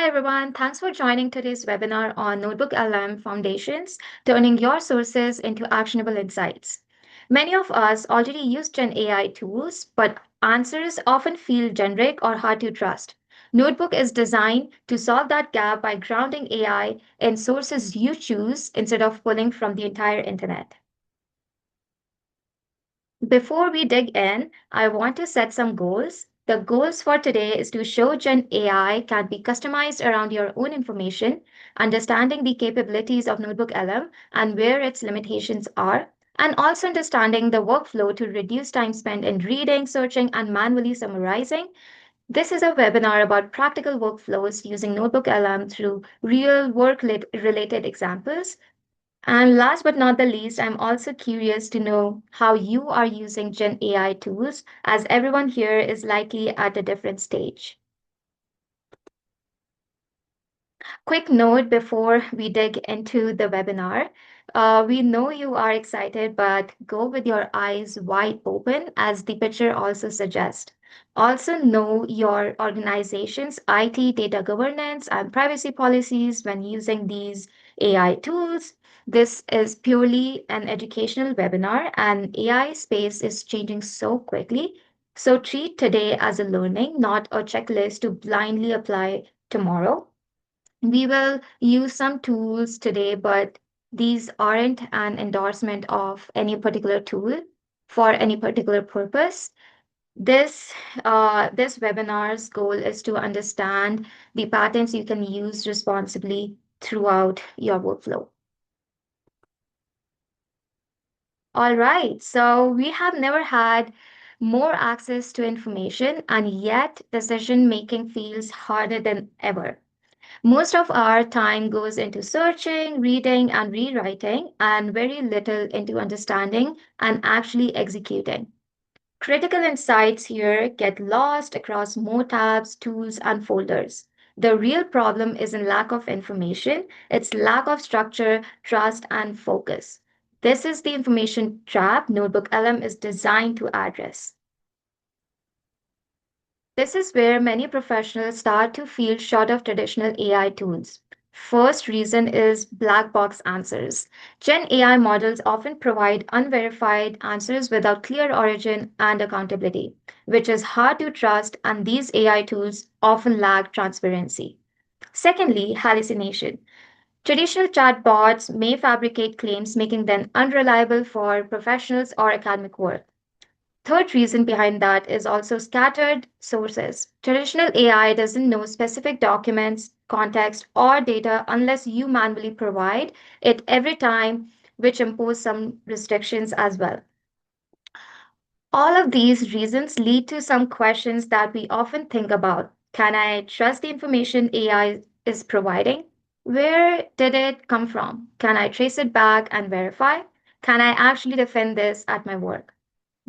everyone. Thanks for joining today's webinar on NotebookLM Foundations, turning your sources into actionable insights. Many of us already use Gen AI tools, but answers often feel generic or hard to trust. Notebook is designed to solve that gap by grounding AI in sources you choose instead of pulling from the entire internet. Before we dig in, I want to set some goals. The goals for today is to show Gen AI can be customized around your own information, understanding the capabilities of Notebook LM and where its limitations are, and also understanding the workflow to reduce time spent in reading, searching, and manually summarizing. This is a webinar about practical workflows using Notebook LM through real work-related examples. And last but not the least, I'm also curious to know how you are using Gen AI tools, as everyone here is likely at a different stage. Quick note before we dig into the webinar. We know you are excited, but go with your eyes wide open, as the picture also suggests. Also, know your organization's IT data governance and privacy policies when using these AI tools. This is purely an educational webinar, and AI space is changing so quickly. So treat today as a learning, not a checklist to blindly apply tomorrow. We will use some tools today, but these aren't an endorsement of any particular tool for any particular purpose. This webinar's goal is to understand the patterns you can use responsibly throughout your workflow. All right, so we have never had more access to information, and yet decision making feels harder than ever. Most of our time goes into searching, reading, and rewriting, and very little into understanding and actually executing. Critical insights here get lost across more tabs, tools, and folders. The real problem isn't lack of information, it's lack of structure, trust, and focus. This is the information trap Notebook LM is designed to address. This is where many professionals start to feel short of traditional AI tools. First reason is black box answers. Gen AI models often provide unverified answers without clear origin and accountability, which is hard to trust, and these AI tools often lack transparency. Secondly, hallucination. Traditional chatbots may fabricate claims, making them unreliable for professionals or academic work. Third reason behind that is also scattered sources. Traditional AI doesn't know specific documents, context, or data unless you manually provide it every time, which impose some restrictions as well. All of these reasons lead to some questions that we often think about. Can I trust the information AI is providing? Where did it come from? Can I trace it back and verify? Can I actually defend this at my work?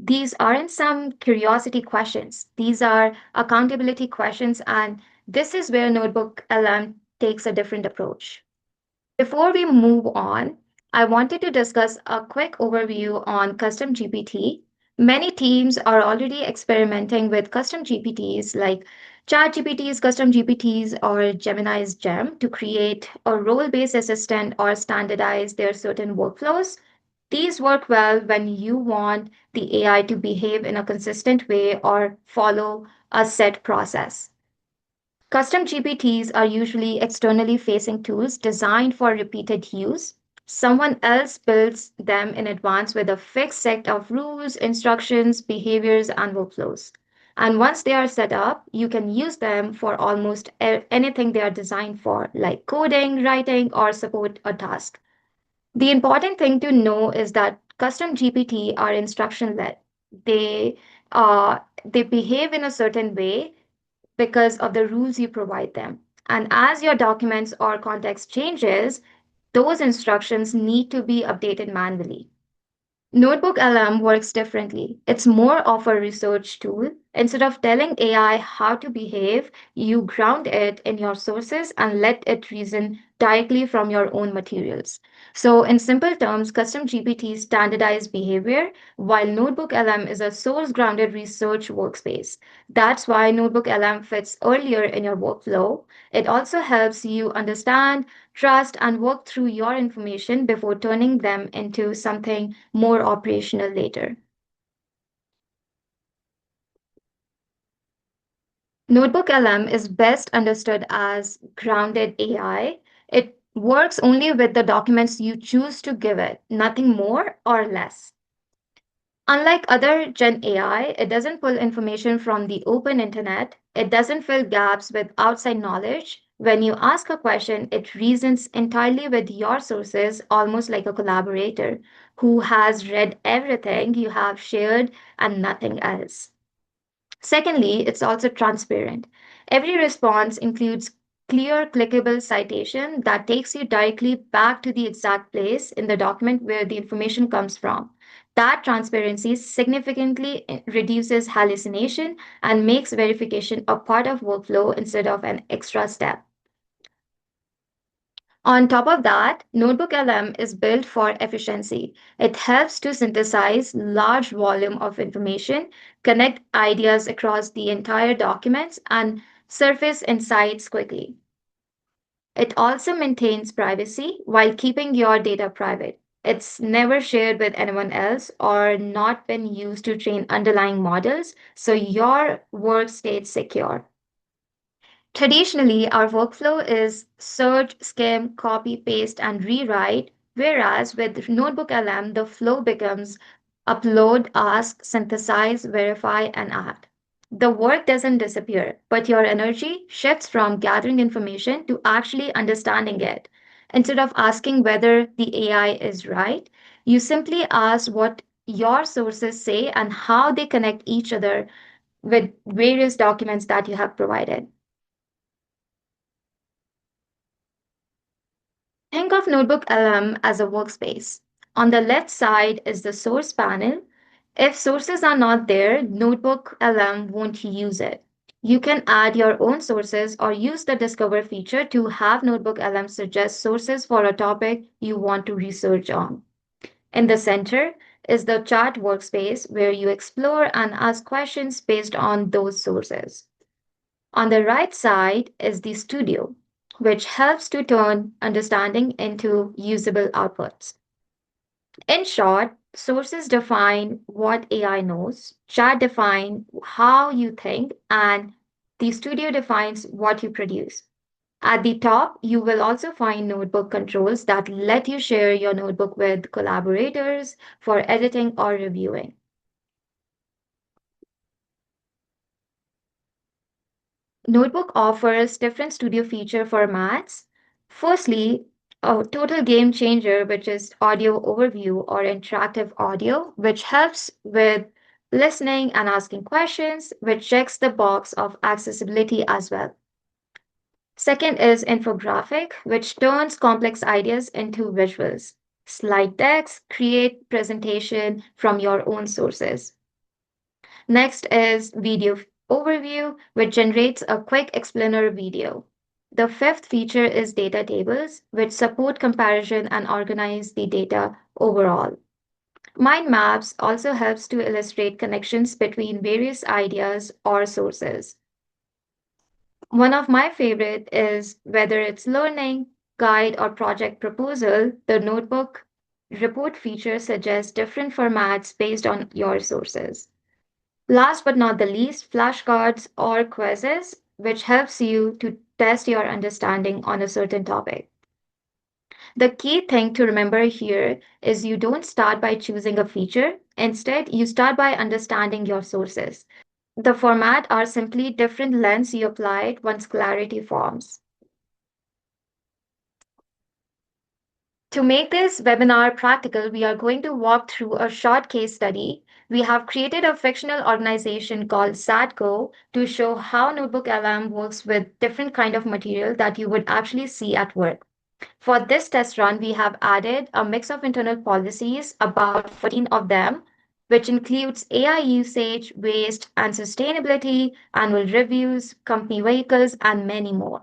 These aren't some curiosity questions. These are accountability questions, and this is where Notebook LM takes a different approach. Before we move on, I wanted to discuss a quick overview on custom GPT. Many teams are already experimenting with custom GPTs like ChatGPT's custom GPTs or Gemini's Gem to create a role-based assistant or standardize their certain workflows. These work well when you want the AI to behave in a consistent way or follow a set process. Custom GPTs are usually externally facing tools designed for repeated use. Someone else builds them in advance with a fixed set of rules, instructions, behaviors, and workflows. And once they are set up, you can use them for almost anything they are designed for, like coding, writing, or support a task. The important thing to know is that custom GPT are instruction led. They they behave in a certain way because of the rules you provide them. And as your documents or context changes, those instructions need to be updated manually. Notebook LM works differently. It's more of a research tool. Instead of telling AI how to behave, you ground it in your sources and let it reason directly from your own materials. So, in simple terms, custom GPT standardize behavior, while NotebookLM is a source grounded research workspace. That's why NotebookLM fits earlier in your workflow. It also helps you understand, trust, and work through your information before turning them into something more operational later. NotebookLM is best understood as grounded AI. It works only with the documents you choose to give it, nothing more or less. Unlike other Gen AI, it doesn't pull information from the open internet. It doesn't fill gaps with outside knowledge. When you ask a question, it reasons entirely with your sources, almost like a collaborator who has read everything you have shared and nothing else. Secondly, it's also transparent. Every response includes clear, clickable citation that takes you directly back to the exact place in the document where the information comes from. That transparency significantly reduces hallucination and makes verification a part of workflow instead of an extra step. On top of that, NotebookLM is built for efficiency. It helps to synthesize large volume of information, connect ideas across the entire documents, and surface insights quickly. It also maintains privacy while keeping your data private. It's never shared with anyone else or not been used to train underlying models, so your work stays secure. Traditionally, our workflow is search, skim, copy, paste, and rewrite, whereas with NotebookLM, the flow becomes upload, ask, synthesize, verify, and add. The work doesn't disappear, but your energy shifts from gathering information to actually understanding it. Instead of asking whether the AI is right, you simply ask what your sources say and how they connect each other with various documents that you have provided. Think of NotebookLM as a workspace. On the left side is the source panel. If sources are not there, NotebookLM won't use it. You can add your own sources or use the Discover feature to have NotebookLM suggest sources for a topic you want to research on. In the center is the chat workspace where you explore and ask questions based on those sources. On the right side is the studio, which helps to turn understanding into usable outputs. In short, sources define what AI knows, chat define how you think, and the studio defines what you produce. At the top, you will also find notebook controls that let you share your notebook with collaborators for editing or reviewing. Notebook offers different studio feature formats. Firstly, a total game changer, which is audio overview or interactive audio, which helps with listening and asking questions, which checks the box of accessibility as well. Second is infographic, which turns complex ideas into visuals. Slide decks create presentation from your own sources. Next is video overview, which generates a quick explainer video. The fifth feature is data tables, which support comparison and organize the data overall. Mind maps also helps to illustrate connections between various ideas or sources. One of my favorite is whether it's learning, guide, or project proposal, the notebook report feature suggests different formats based on your sources. Last but not the least, flashcards or quizzes, which helps you to test your understanding on a certain topic. The key thing to remember here is you don't start by choosing a feature. Instead, you start by understanding your sources. The format are simply different lens you applied once clarity forms. To make this webinar practical, we are going to walk through a short case study. We have created a fictional organization called SATCO to show how Notebook LM works with different kind of material that you would actually see at work. For this test run, we have added a mix of internal policies, about 14 of them, which includes AI usage, waste and sustainability, annual reviews, company vehicles, and many more.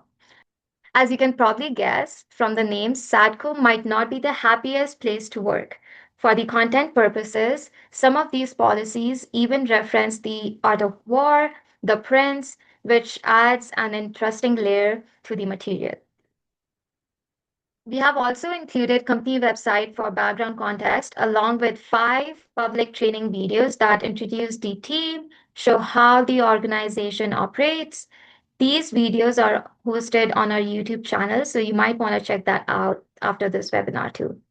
As you can probably guess from the name, Sadco might not be the happiest place to work. For the content purposes, some of these policies even reference the art of war, the prince, which adds an interesting layer to the material. We have also included company website for background context along with 5 public training videos that introduce the team, show how the organization operates. These videos are hosted on our YouTube channel, so you might want to check that out after this webinar too.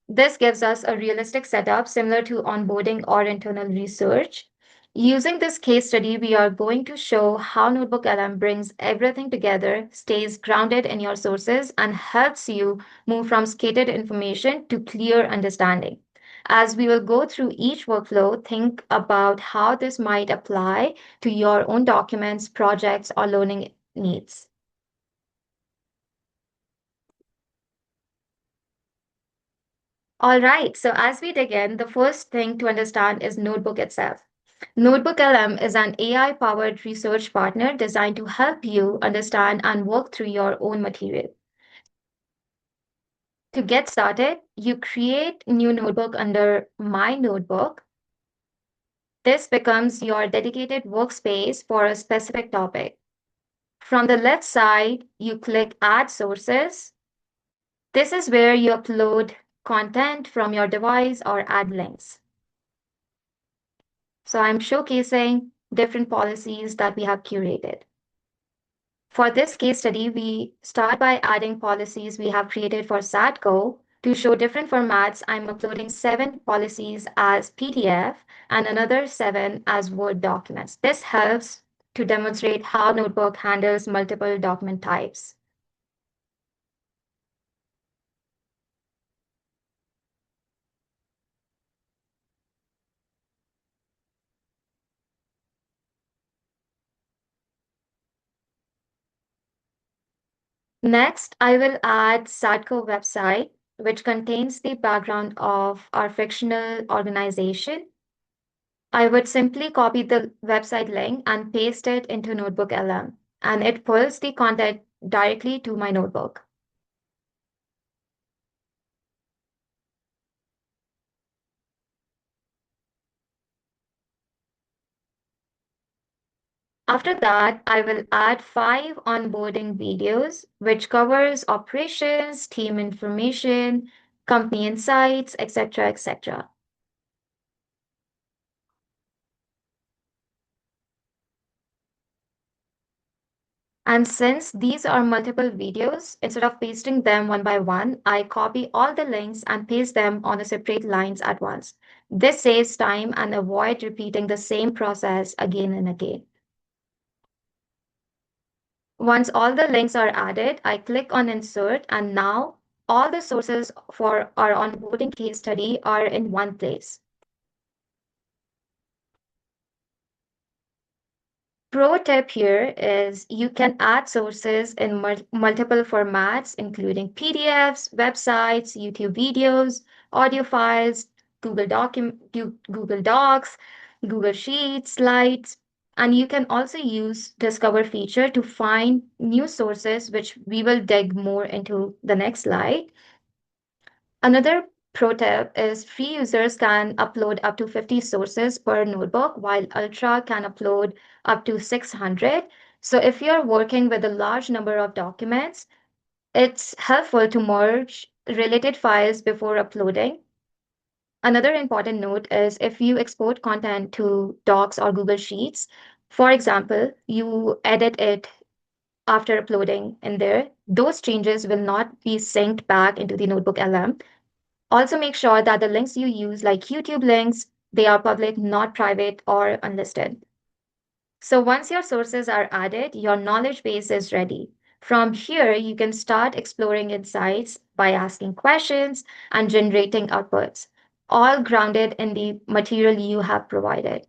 This gives us a realistic setup similar to onboarding or internal research. Using this case study, we are going to show how NotebookLM brings everything together, stays grounded in your sources, and helps you move from scattered information to clear understanding. As we will go through each workflow, think about how this might apply to your own documents, projects, or learning needs. All right, so as we dig in, the first thing to understand is Notebook itself. NotebookLM is an AI-powered research partner designed to help you understand and work through your own material. To get started, you create new notebook under My Notebook. This becomes your dedicated workspace for a specific topic. From the left side, you click Add Sources. This is where you upload content from your device or add links. So I'm showcasing different policies that we have curated. For this case study, we start by adding policies we have created for SATCO. To show different formats, I'm uploading 7 policies as PDF and another 7 as Word documents. This helps to demonstrate how Notebook handles multiple document types. Next, I will add SATCO website, which contains the background of our fictional organization. I would simply copy the website link and paste it into NotebookLM, and it pulls the content directly to my notebook. After that, I will add 5 onboarding videos, which covers operations, team information, company insights, etc., etc. And since these are multiple videos, instead of pasting them one by one, I copy all the links and paste them on the separate lines at once. This saves time and avoid repeating the same process again and again. Once all the links are added, I click on Insert, and now all the sources for our onboarding case study are in one place. Pro tip here is you can add sources in multiple formats, including PDFs, websites, YouTube videos, audio files, Google Docs, Google Sheets, slides, and you can also use Discover feature to find new sources, which we will dig more into the next slide. Another pro tip is free users can upload up to 50 sources per notebook, while Ultra can upload up to 600. So if you're working with a large number of documents, it's helpful to merge related files before uploading. Another important note is if you export content to Docs or Google Sheets, for example, you edit it after uploading in there, those changes will not be synced back into the Notebook LM. Also make sure that the links you use, like YouTube links, they are public, not private or unlisted. So once your sources are added, your knowledge base is ready. From here, you can start exploring insights by asking questions and generating outputs, all grounded in the material you have provided.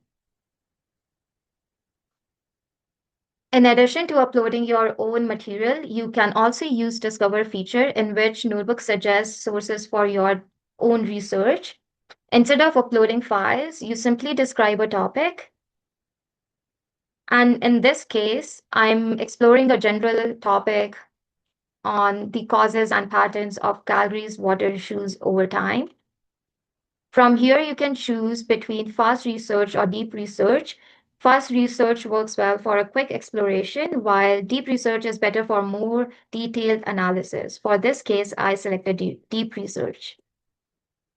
In addition to uploading your own material, you can also use Discover feature in which Notebook suggests sources for your own research. Instead of uploading files, you simply describe a topic. And in this case, I'm exploring a general topic on the causes and patterns of calories water issues over time. From here, you can choose between fast research or deep research. Fast research works well for a quick exploration, while deep research is better for more detailed analysis. For this case, I selected deep research.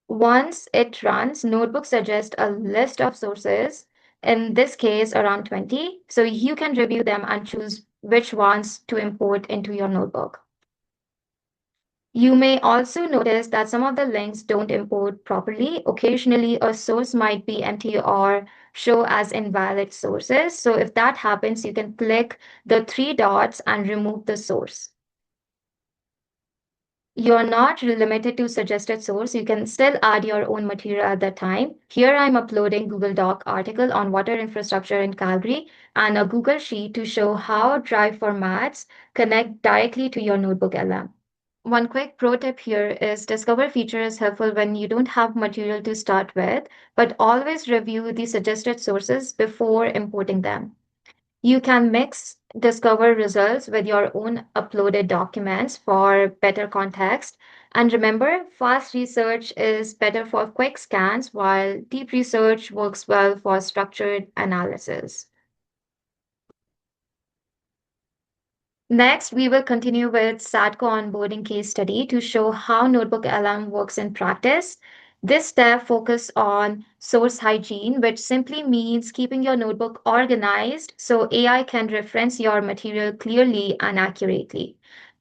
Once it runs, Notebook suggests a list of sources, in this case, around 20. So you can review them and choose which ones to import into your notebook. You may also notice that some of the links don't import properly. Occasionally, a source might be empty or show as invalid sources. So if that happens, you can click the three dots and remove the source. You're not limited to suggested source. You can still add your own material at that time. Here I'm uploading Google Doc article on water infrastructure in Calgary and a Google Sheet to show how Drive formats connect directly to your Notebook LM. One quick pro tip here is Discover feature is helpful when you don't have material to start with, but always review the suggested sources before importing them. You can mix Discover results with your own uploaded documents for better context. And remember, fast research is better for quick scans, while deep research works well for structured analysis. Next, we will continue with SATCO onboarding case study to show how Notebook LM works in practice. This step focuses on source hygiene, which simply means keeping your notebook organized so AI can reference your material clearly and accurately.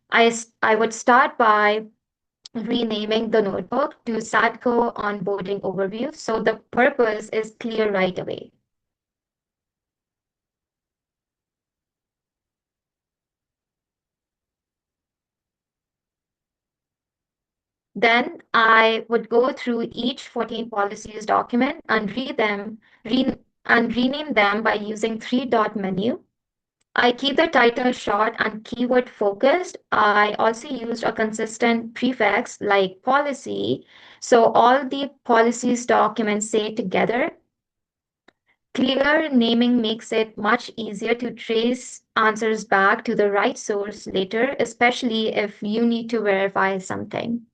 I would start by renaming the notebook to SATCO onboarding overview so the purpose is clear right away. Then I would go through each 14 policies document and rename them by using three-dot menu. I keep the title short and keyword focused. I also used a consistent prefix like policy. So all the policies documents say together. Clear naming makes it much easier to trace answers back to the right source later, especially if you need to verify something.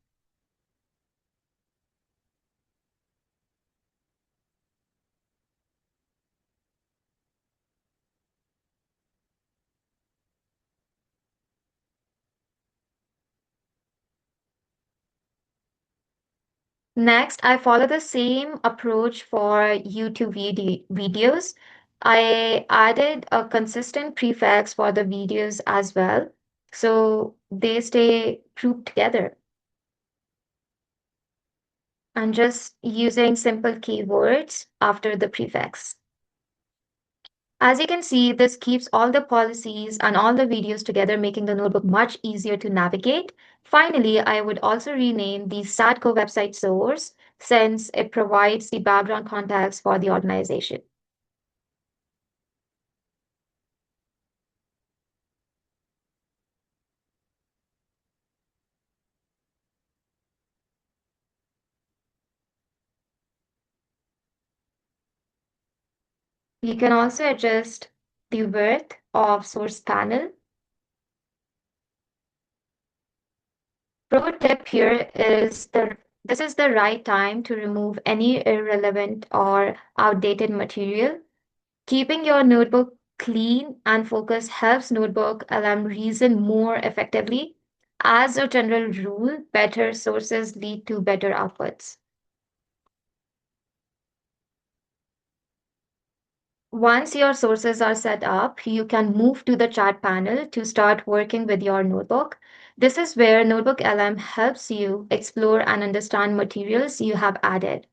Next, I follow the same approach for YouTube videos. I added a consistent prefix for the videos as well, so they stay grouped together. And just using simple keywords after the prefix. As you can see, this keeps all the policies and all the videos together, making the notebook much easier to navigate. Finally, I would also rename the SATCO website source since it provides the background context for the organization. You can also adjust the width of source panel. Pro tip here is this is the right time to remove any irrelevant or outdated material. Keeping your notebook clean and focused helps Notebook LM reason more effectively. As a general rule, better sources lead to better outputs. Once your sources are set up, you can move to the chat panel to start working with your notebook. This is where Notebook LM helps you explore and understand materials you have added.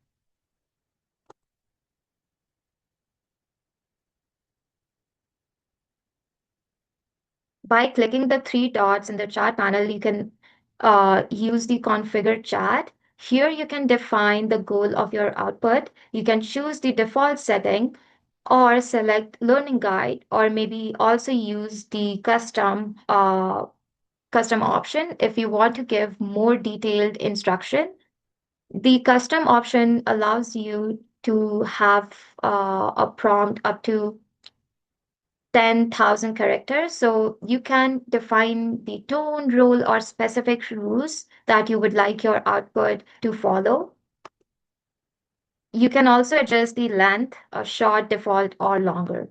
By clicking the three dots in the chat panel, you can use the configure chat. Here you can define the goal of your output. You can choose the default setting or select learning guide, or maybe also use the custom option if you want to give more detailed instruction. The custom option allows you to have a prompt up to 10,000 characters. So you can define the tone, role, or specific rules that you would like your output to follow. You can also adjust the length, short, default, or longer.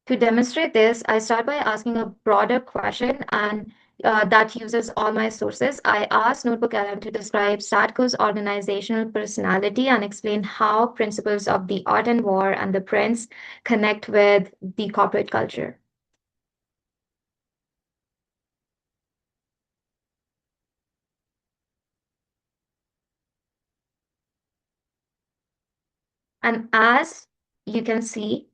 To demonstrate this, I start by asking a broader question and that uses all my sources. I asked NotebookLM to describe Sadko's organizational personality and explain how principles of the art and war and the prince connect with the corporate culture. And as you can see,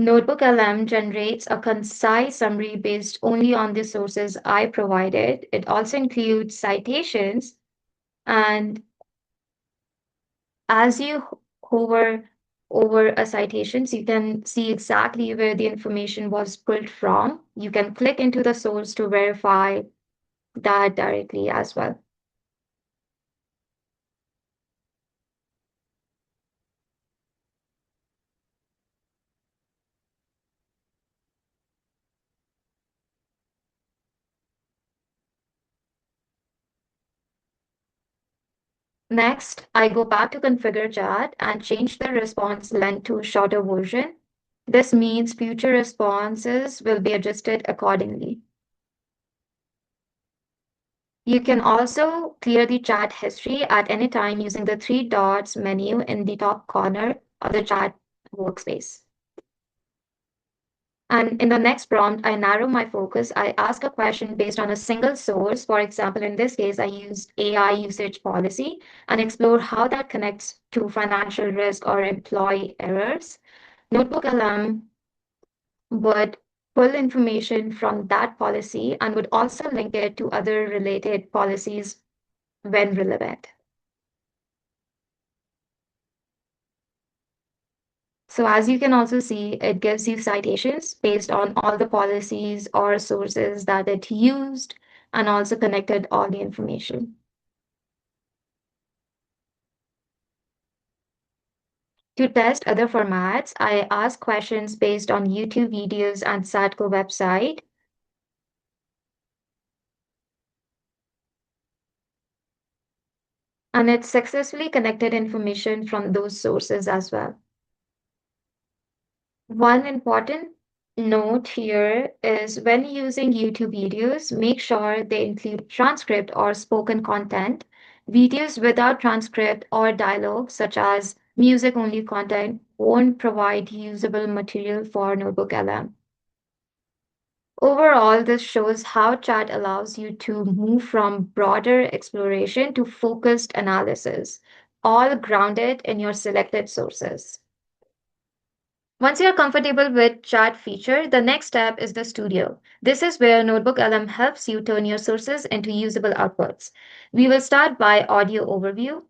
NotebookLM generates a concise summary based only on the sources I provided. It also includes citations, and as you hover over a citations, you can see exactly where the information was pulled from. You can click into the source to verify that directly as well. Next, I go back to configure chat and change the response length to a shorter version. This means future responses will be adjusted accordingly. You can also clear the chat history at any time using the three dots menu in the top corner of the chat workspace. And in the next prompt, I narrow my focus. I ask a question based on a single source. For example, in this case, I used AI usage policy and explore how that connects to financial risk or employee errors. NotebookLM would pull information from that policy and would also link it to other related policies when relevant. So as you can also see, it gives you citations based on all the policies or sources that it used and also connected all the information. To test other formats, I ask questions based on YouTube videos and Satco website. And it successfully connected information from those sources as well. One important note here is when using YouTube videos, make sure they include transcript or spoken content. Videos without transcript or dialogue, such as music only content, won't provide usable material for NotebookLM. Overall, this shows how chat allows you to move from broader exploration to focused analysis, all grounded in your selected sources. Once you're comfortable with chat feature, the next step is the studio. This is where NotebookLM helps you turn your sources into usable outputs. We will start by audio overview.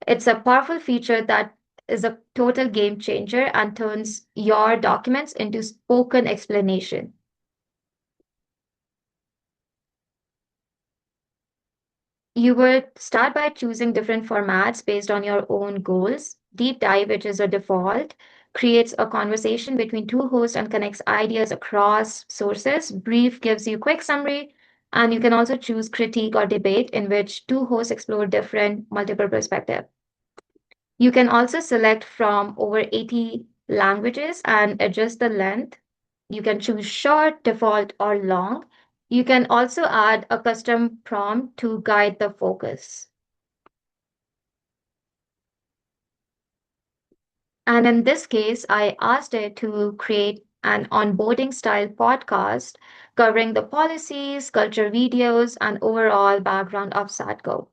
It's a powerful feature that is a total game changer and turns your documents into spoken explanation. You would start by choosing different formats based on your own goals. Deep Dive, which is a default, creates a conversation between two hosts and connects ideas across sources. Brief gives you quick summary, and you can also choose Critique or Debate, in which two hosts explore different multiple perspectives. You can also select from over 80 languages and adjust the length. You can choose short, default, or long. You can also add a custom prompt to guide the focus. And in this case, I asked it to create an onboarding style podcast covering the policies, culture videos, and overall background of SATCO.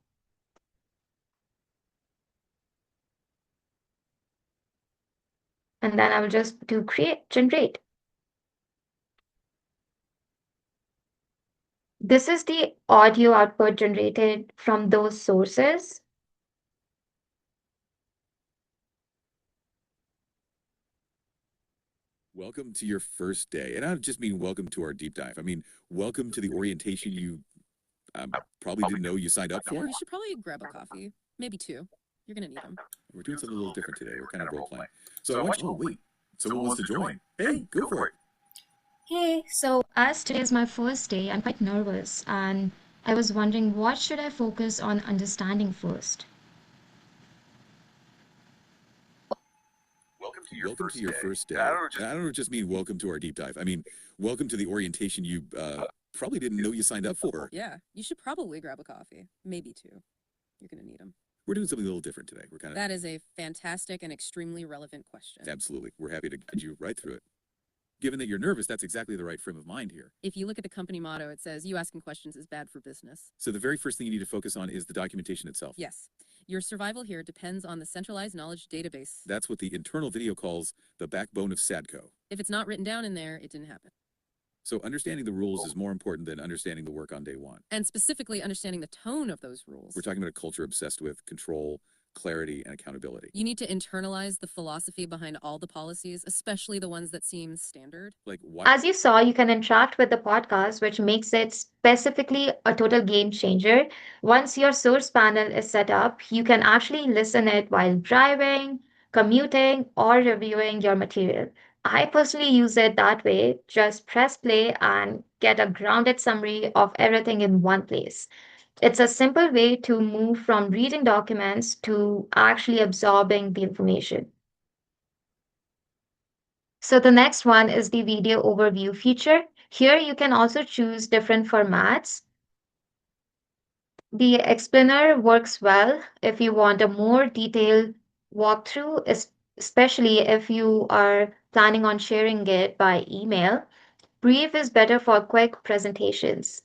And then I will just do generate. This is the audio output generated from those sources. Welcome to your first day. And I don't just mean welcome to our deep dive. I mean, welcome to the orientation you probably didn't know you signed up for. You should probably grab a coffee, maybe two. You're gonna need them. We're doing something a little different today. We're kind of role playing. So I want you, oh, wait, someone wants to join. Hey, go for it. Hey, so as today is my first day, I'm quite nervous and I was wondering what should I focus on understanding first? Welcome to your first day. And I don't just mean welcome to our deep dive. I mean, welcome to the orientation you probably didn't know you signed up for. Yeah, you should probably grab a coffee, maybe two. You're gonna need them. We're doing something a little different today. We're kind of That is a fantastic and extremely relevant question. absolutely. We're happy to guide you right through it. Given that you're nervous, that's exactly the right frame of mind here. If you look at the company motto, it says, "You asking questions is bad for business." So the very first thing you need to focus on is the documentation itself. Yes, your survival here depends on the centralized knowledge database. That's what the internal video calls the backbone of SADCO. If it's not written down in there, it didn't happen. So understanding the rules is more important than understanding the work on day one. And specifically understanding the tone of those rules. We're talking about a culture obsessed with control, clarity, and accountability. You need to internalize the philosophy behind all the policies, especially the ones that seem standard. Like why? As you saw, you can interact with the podcast, which makes it specifically a total game changer. Once your source panel is set up, you can actually listen it while driving, commuting, or reviewing your material. I personally use it that way. Just press play and get a grounded summary of everything in one place. It's a simple way to move from reading documents to actually absorbing the information. So the next one is the video overview feature. Here you can also choose different formats. The explainer works well if you want a more detailed walkthrough, especially if you are planning on sharing it by email. Brief is better for quick presentations.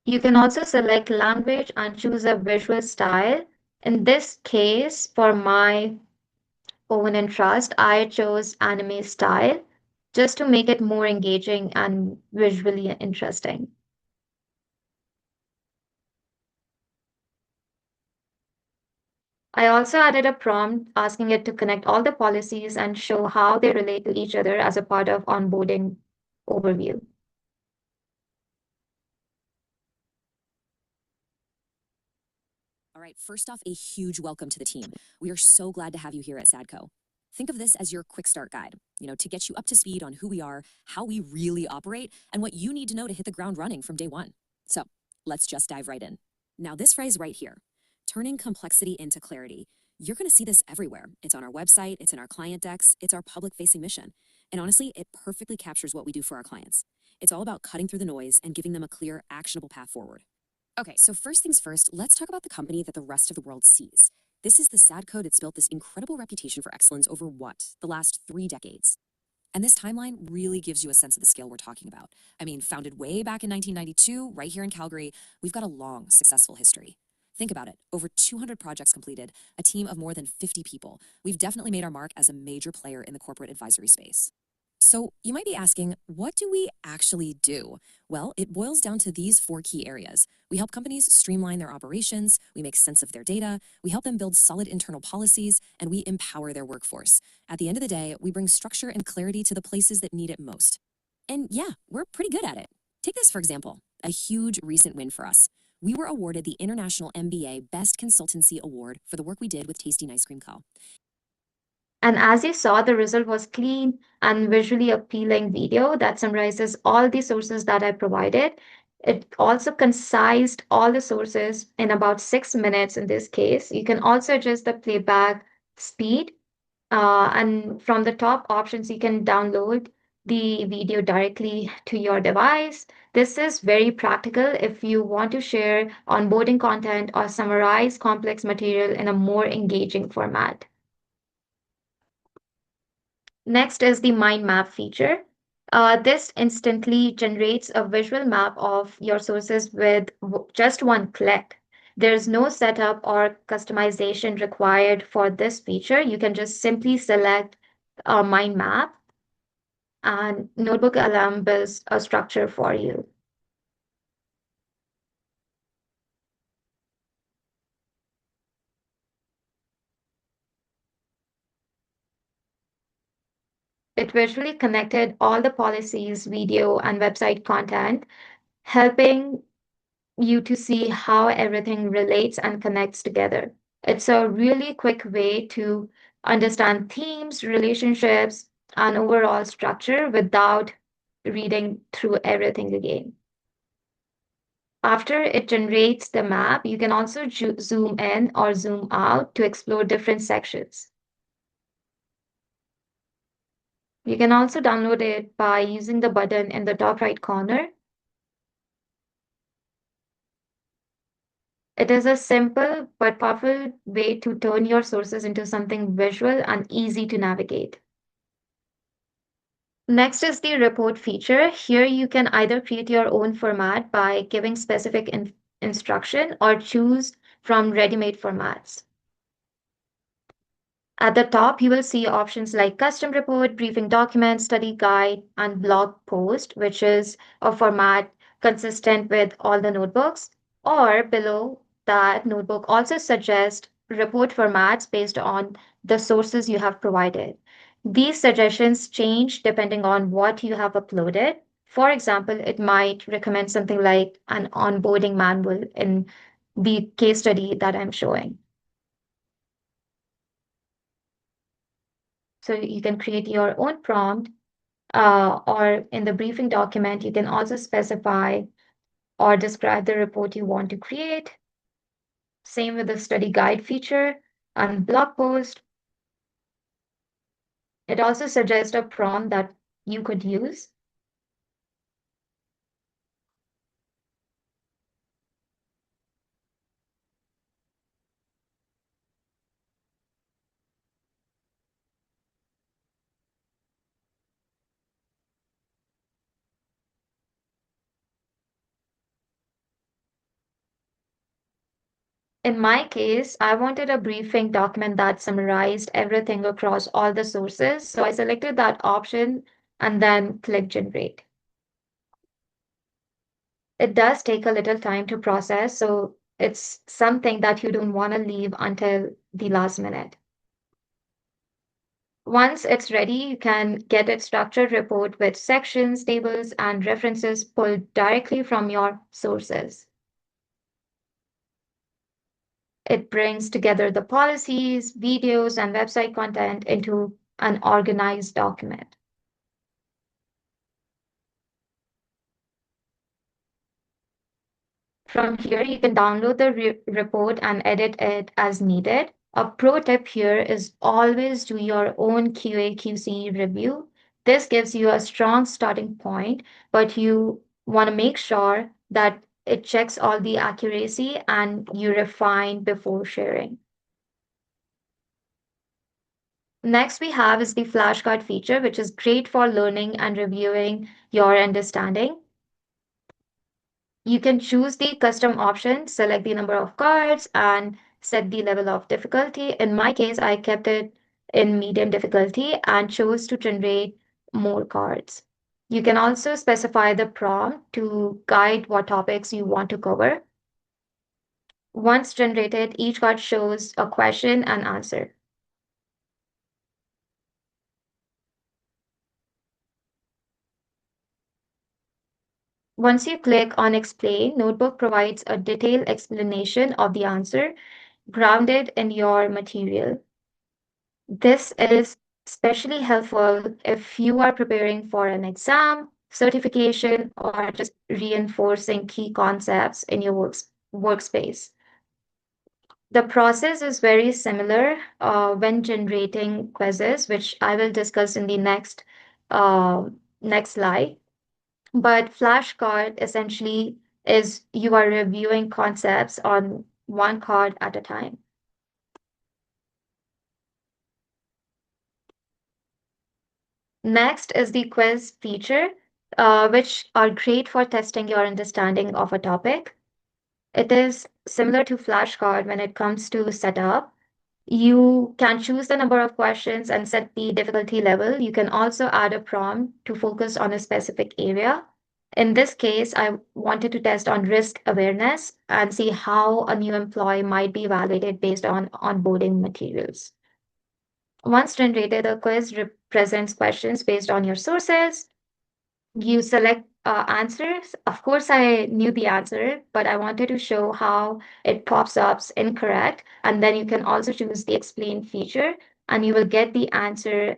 You can also select language and choose a visual style. In this case, for my own interest, I chose anime style just to make it more engaging and visually interesting. I also added a prompt asking it to connect all the policies and show how they relate to each other as a part of onboarding overview. All right, first off, a huge welcome to the team. We are so glad to have you here at SADCO. Think of this as your quick start guide, to get you up to speed on who we are, how we really operate, and what you need to know to hit the ground running from day one. So let's just dive right in. Now, this phrase right here, turning complexity into clarity, you're going to see this everywhere. It's on our website, it's in our client decks, it's our public-facing mission. And honestly, it perfectly captures what we do for our clients. It's all about cutting through the noise and giving them a clear, actionable path forward. Okay, so first things first, let's talk about the company that the rest of the world sees. This is the SADCO that's built this incredible reputation for excellence over the last 3 decades. And this timeline really gives you a sense of the scale we're talking about. I mean, founded way back in 1992, right here in Calgary, we've got a long, successful history. Think about it, over 200 projects completed, a team of more than 50 people. We've definitely made our mark as a major player in the corporate advisory space. So you might be asking, what do we actually do? Well, it boils down to these 4 key areas. We help companies streamline their operations, we make sense of their data, we help them build solid internal policies, and we empower their workforce. At the end of the day, we bring structure and clarity to the places that need it most. And yeah, we're pretty good at it. Take this for example, a huge recent win for us. We were awarded the International MBA Best Consultancy Award for the work we did with Tasty Ice Cream Co. And as you saw, the result was clean and visually appealing video that summarizes all the sources that I provided. It also concised all the sources in about 6 minutes in this case. You can also adjust the playback speed. And from the top options, you can download the video directly to your device. This is very practical if you want to share onboarding content or summarize complex material in a more engaging format. Next is the mind map feature. This instantly generates a visual map of your sources with just one click. There's no setup or customization required for this feature. You can just simply select a mind map and NotebookLM builds a structure for you. It visually connected all the policies, video, and website content, helping you to see how everything relates and connects together. It's a really quick way to understand themes, relationships, and overall structure without reading through everything again. After it generates the map, you can also zoom in or zoom out to explore different sections. You can also download it by using the button in the top right corner. It is a simple but powerful way to turn your sources into something visual and easy to navigate. Next is the report feature. Here you can either create your own format by giving specific instruction or choose from ready-made formats. At the top, you will see options like custom report, briefing document, study guide, and blog post, which is a format consistent with all the notebooks. Or below that, Notebook also suggests report formats based on the sources you have provided. These suggestions change depending on what you have uploaded. For example, it might recommend something like an onboarding manual in the case study that I'm showing. So you can create your own prompt, or in the briefing document, you can also specify or describe the report you want to create. Same with the study guide feature and blog post. It also suggests a prompt that you could use. In my case, I wanted a briefing document that summarized everything across all the sources. So I selected that option and then click generate. It does take a little time to process, so it's something that you don't want to leave until the last minute. Once it's ready, you can get a structured report with sections, tables, and references pulled directly from your sources. It brings together the policies, videos, and website content into an organized document. From here, you can download the report and edit it as needed. A pro tip here is always do your own QA/QC review. This gives you a strong starting point, but you want to make sure that it checks all the accuracy and you refine before sharing. Next we have is the flashcard feature, which is great for learning and reviewing your understanding. You can choose the custom option, select the number of cards, and set the level of difficulty. In my case, I kept it in medium difficulty and chose to generate more cards. You can also specify the prompt to guide what topics you want to cover. Once generated, each card shows a question and answer. Once you click on Explain, Notebook provides a detailed explanation of the answer grounded in your material. This is especially helpful if you are preparing for an exam, certification, or just reinforcing key concepts in your workspace. The process is very similar when generating quizzes, which I will discuss in the uh, next slide. But flashcard essentially is you are reviewing concepts on one card at a time. Next is the quiz feature, which are great for testing your understanding of a topic. It is similar to flashcard when it comes to setup. You can choose the number of questions and set the difficulty level. You can also add a prompt to focus on a specific area. In this case, I wanted to test on risk awareness and see how a new employee might be evaluated based on onboarding materials. Once generated, the quiz represents questions based on your sources. You select answers. Of course, I knew the answer, but I wanted to show how it pops up incorrect. And then you can also choose the explain feature, and you will get the answer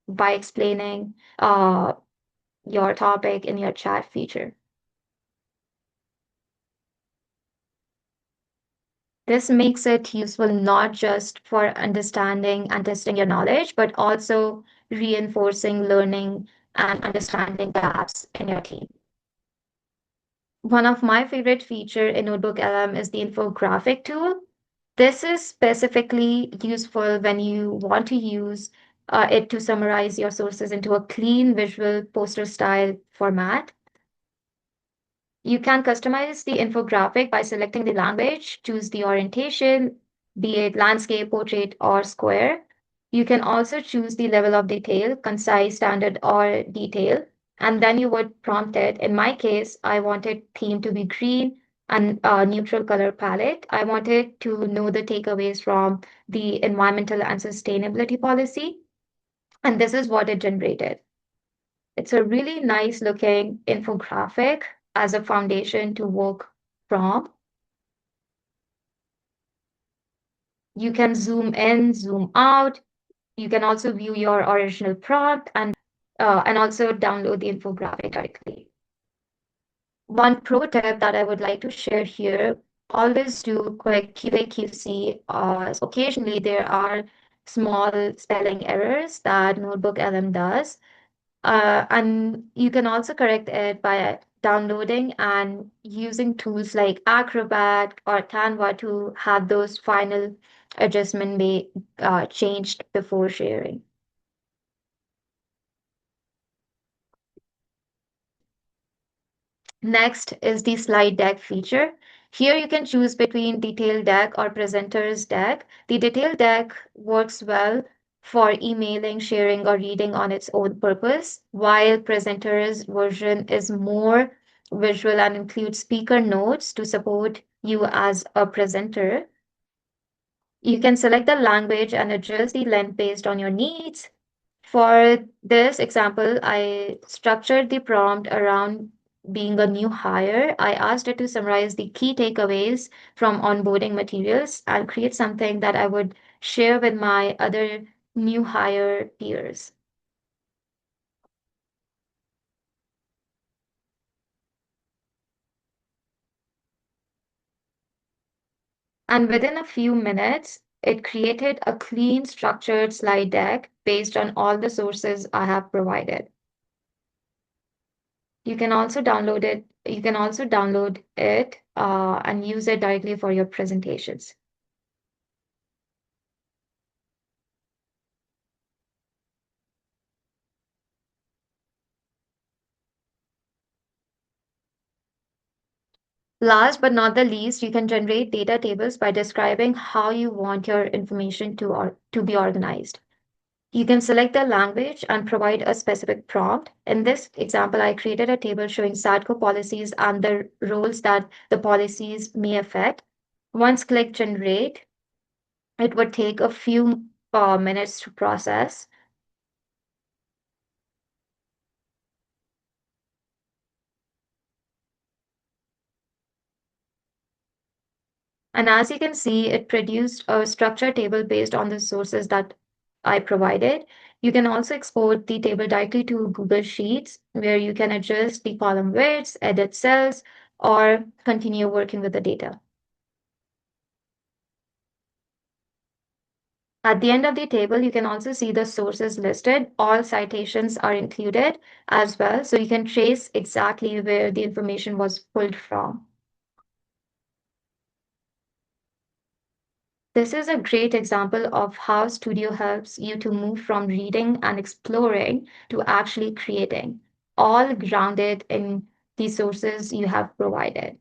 by explaining your topic in your chat feature. This makes it useful not just for understanding and testing your knowledge, but also reinforcing learning and understanding gaps in your team. One of my favorite feature in NotebookLM is the infographic tool. This is specifically useful when you want to use it to summarize your sources into a clean visual poster style format. You can customize the infographic by selecting the language, choose the orientation, be it landscape, portrait, or square. You can also choose the level of detail, concise, standard, or detail, and then you would prompt it. In my case, I wanted theme to be green and a neutral color palette. I wanted to know the takeaways from the environmental and sustainability policy, and this is what it generated. It's a really nice looking infographic as a foundation to work from. You can zoom in, zoom out. You can also view your original prompt and also download the infographic directly. One pro tip that I would like to share here, always do quick QA/QC. Occasionally there are small spelling errors that NotebookLM does. And you can also correct it by downloading and using tools like Acrobat or Canva to have those final adjustment be changed before sharing. Next is the slide deck feature. Here you can choose between detailed deck or presenter's deck. The detailed deck works well for emailing, sharing, or reading on its own purpose, while presenter's version is more visual and includes speaker notes to support you as a presenter. You can select the language and adjust the length based on your needs. For this example, I structured the prompt around being a new hire. I asked it to summarize the key takeaways from onboarding materials and create something that I would share with my other new hire peers. And within a few minutes, it created a clean, structured slide deck based on all the sources I have provided. You can also download it. You can also download it and use it directly for your presentations. Last but not the least, you can generate data tables by describing how you want your information to be organized. You can select the language and provide a specific prompt. In this example, I created a table showing SADCO policies and the roles that the policies may affect. Once click generate, it would take a few minutes to process. And as you can see, it produced a structured table based on the sources that I provided. You can also export the table directly to Google Sheets, where you can adjust the column widths, edit cells, or continue working with the data. At the end of the table, you can also see the sources listed. All citations are included as well, so you can trace exactly where the information was pulled from. This is a great example of how Studio helps you to move from reading and exploring to actually creating, all grounded in the sources you have provided.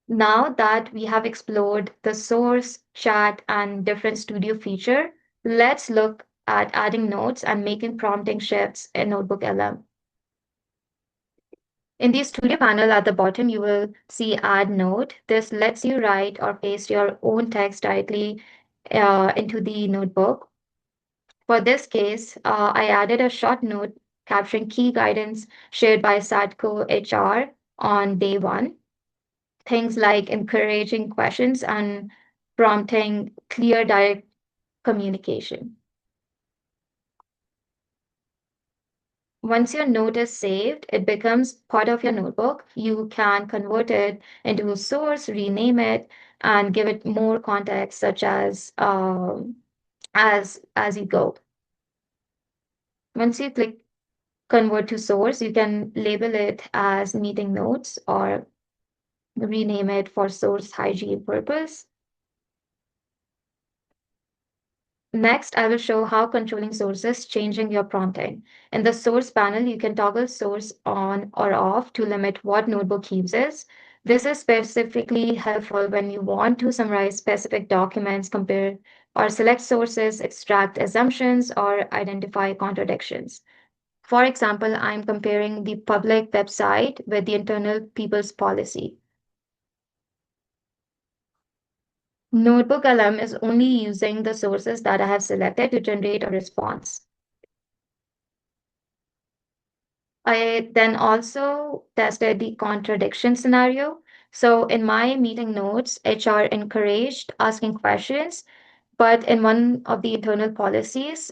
Now that we have explored the source, chat, and different Studio feature, let's look at adding notes and making prompting shifts in NotebookLM. In the studio panel at the bottom, you will see Add Note. This lets you write or paste your own text directly into the notebook. For this case, I added a short note capturing key guidance shared by SADCO HR on day one. Things like encouraging questions and prompting clear, direct communication. Once your note is saved, it becomes part of your notebook. You can convert it into a source, rename it, and give it more context, such as you go. Once you click convert to source, you can label it as meeting notes or rename it for source hygiene purpose. Next, I will show how controlling sources changing your prompting. In the source panel, you can toggle source on or off to limit what notebook uses. This is specifically helpful when you want to summarize specific documents, compare or select sources, extract assumptions, or identify contradictions. For example, I'm comparing the public website with the internal people's policy. NotebookLM is only using the sources that I have selected to generate a response. I then also tested the contradiction scenario. So in my meeting notes, HR encouraged asking questions, but in one of the internal policies,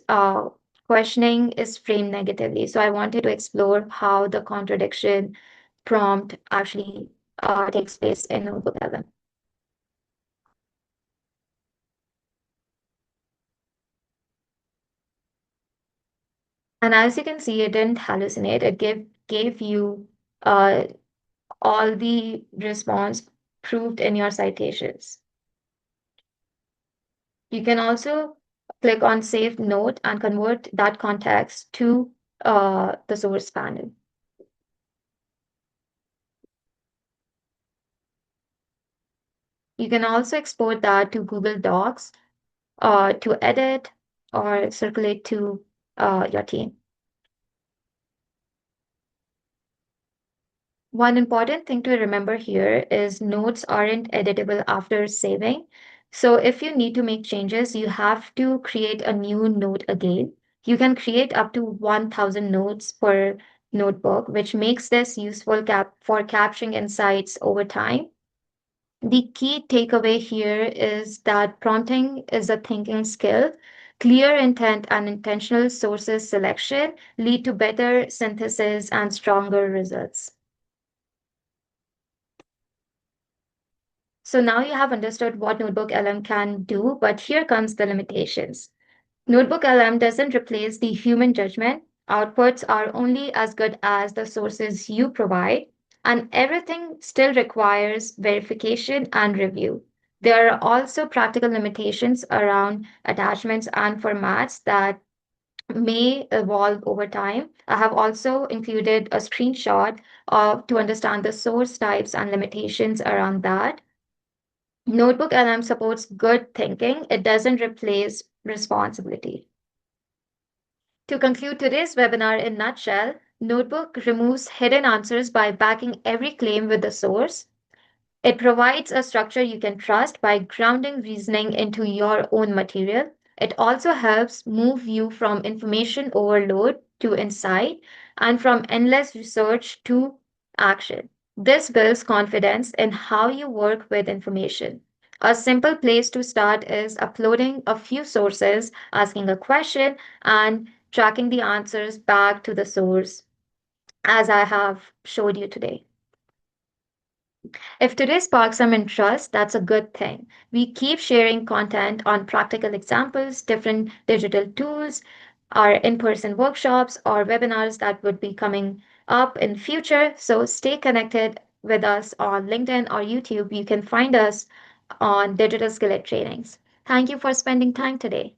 questioning is framed negatively. So I wanted to explore how the contradiction prompt actually takes place in NotebookLM. And as you can see, it didn't hallucinate. It gave you uh, all the response proved in your citations. You can also click on Save Note and convert that context to the source panel. You can also export that to Google Docs to edit or circulate to your team. One important thing to remember here is notes aren't editable after saving. So if you need to make changes, you have to create a new note again. You can create up to 1,000 notes per notebook, which makes this useful for capturing insights over time. The key takeaway here is that prompting is a thinking skill. Clear intent and intentional sources selection lead to better synthesis and stronger results. So now you have understood what NotebookLM can do, but here comes the limitations. NotebookLM doesn't replace the human judgment. Outputs are only as good as the sources you provide, and everything still requires verification and review. There are also practical limitations around attachments and formats that may evolve over time. I have also included a screenshot to understand the source types and limitations around that. NotebookLM supports good thinking. It doesn't replace responsibility. To conclude today's webinar in nutshell, Notebook removes hidden answers by backing every claim with the source. It provides a structure you can trust by grounding reasoning into your own material. It also helps move you from information overload to insight and from endless research to action. This builds confidence in how you work with information. A simple place to start is uploading a few sources, asking a question, and tracking the answers back to the source, as I have showed you today. If today sparks some interest, that's a good thing. We keep sharing content on practical examples, different digital tools, our in-person workshops or webinars that would be coming up in future. So stay connected with us on LinkedIn or YouTube. You can find us on Digital Skillet Trainings. Thank you for spending time today.